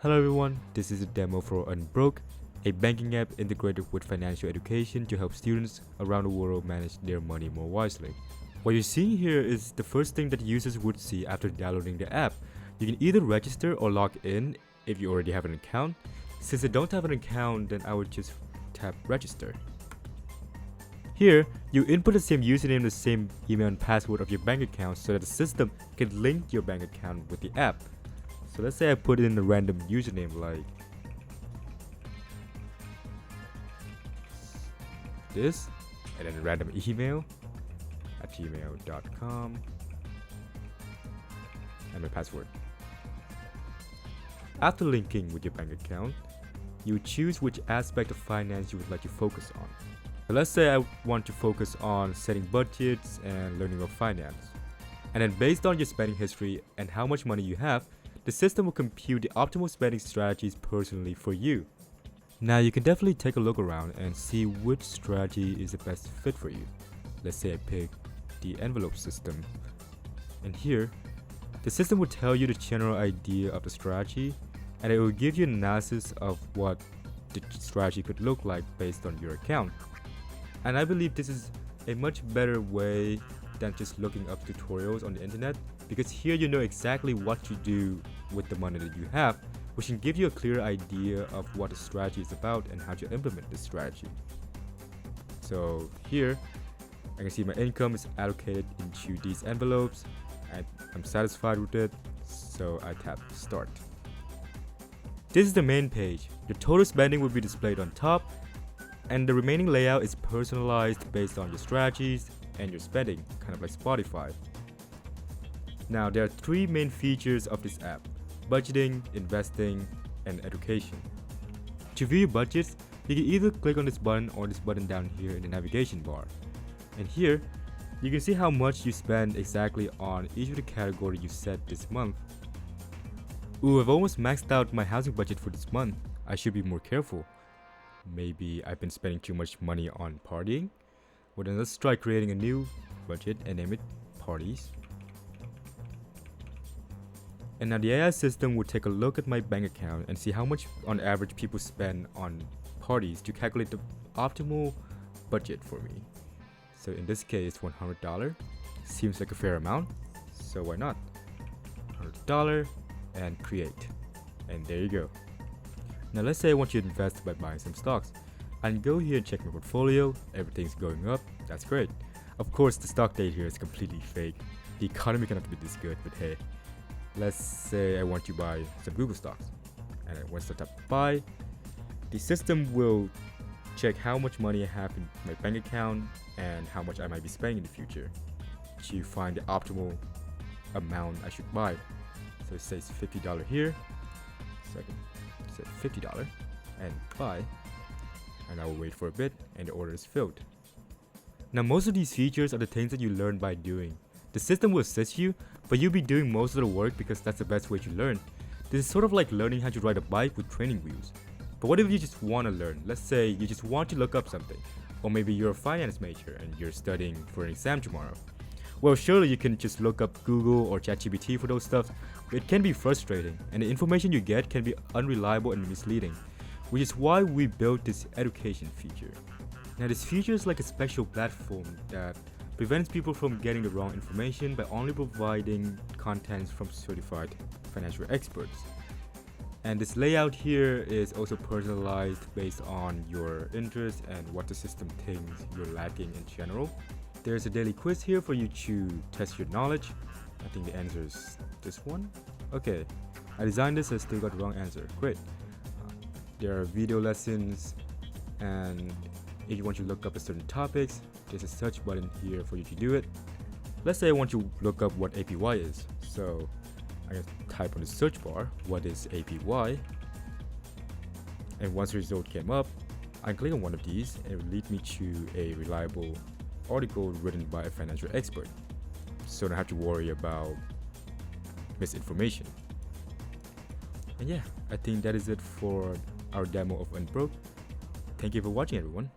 Hello everyone, this is a demo for UnBroke, a banking app integrated with financial education to help students around the world manage their money more wisely. What you're seeing here is the first thing that users would see after downloading the app. You can either register or log in if you already have an account. Since I don't have an account, then I would just tap register. Here, you input the same username, the same email and password of your bank account so that the system can link your bank account with the app. So let's say I put in a random username like this, and then a random email at gmail.com and my password. After linking with your bank account, you choose which aspect of finance you would like to focus on. So let's say I want to focus on setting budgets and learning of finance. And then based on your spending history and how much money you have, the system will compute the optimal spending strategies personally for you. Now you can definitely take a look around and see which strategy is the best fit for you. Let's say I pick the envelope system. And here, the system will tell you the general idea of the strategy, and it will give you an analysis of what the strategy could look like based on your account. And I believe this is a much better way than just looking up tutorials on the internet, because here you know exactly what to do with the money that you have, which can give you a clear idea of what the strategy is about and how to implement this strategy. So here, I can see my income is allocated into these envelopes, and I'm satisfied with it, so I tap start. This is the main page. Your total spending will be displayed on top, and the remaining layout is personalized based on your strategies and your spending, kind of like Spotify. Now, there are three main features of this app: budgeting, investing, and education. To view your budgets, you can either click on this button or this button down here in the navigation bar. And here, you can see how much you spend exactly on each of the categories you set this month. Ooh, I've almost maxed out my housing budget for this month. I should be more careful. Maybe I've been spending too much money on partying? Well then let's try creating a new budget and name it parties. And now the AI system will take a look at my bank account and see how much on average people spend on parties to calculate the optimal budget for me. So in this case, $100 seems like a fair amount, so why not? $100 and create. And there you go. Now let's say I want you to invest by buying some stocks. I can go here and check my portfolio. Everything's going up. That's great. Of course, the stock date here is completely fake. The economy cannot be this good, but hey. Let's say I want to buy some Google stocks. And once I tap buy, the system will check how much money I have in my bank account and how much I might be spending in the future to find the optimal amount I should buy. So it says $50 here. So I can say $50 and buy. And I will wait for a bit and the order is filled. Now most of these features are the things that you learn by doing. The system will assist you, but you'll be doing most of the work because that's the best way to learn. This is sort of like learning how to ride a bike with training wheels. But what if you just want to learn? Let's say you just want to look up something. Or maybe you're a finance major and you're studying for an exam tomorrow. Well, surely you can just look up Google or ChatGPT for those stuff, but it can be frustrating and the information you get can be unreliable and misleading, which is why we built this education feature. Now this feature is like a special platform that prevents people from getting the wrong information by only providing contents from certified financial experts. And this layout here is also personalized based on your interests and what the system thinks you're lacking in general. There's a daily quiz here for you to test your knowledge. I think the answer is this one. Okay, I designed this, I still got the wrong answer. Great. There are video lessons, and if you want to look up a certain topics, there's a search button here for you to do it. Let's say I want to look up what APY is. So I can type on the search bar, what is APY? And once the result came up, I can click on one of these and it will lead me to a reliable article written by a financial expert. So I don't have to worry about misinformation. And yeah, I think that is it for our demo of UnBroke. Thank you for watching, everyone.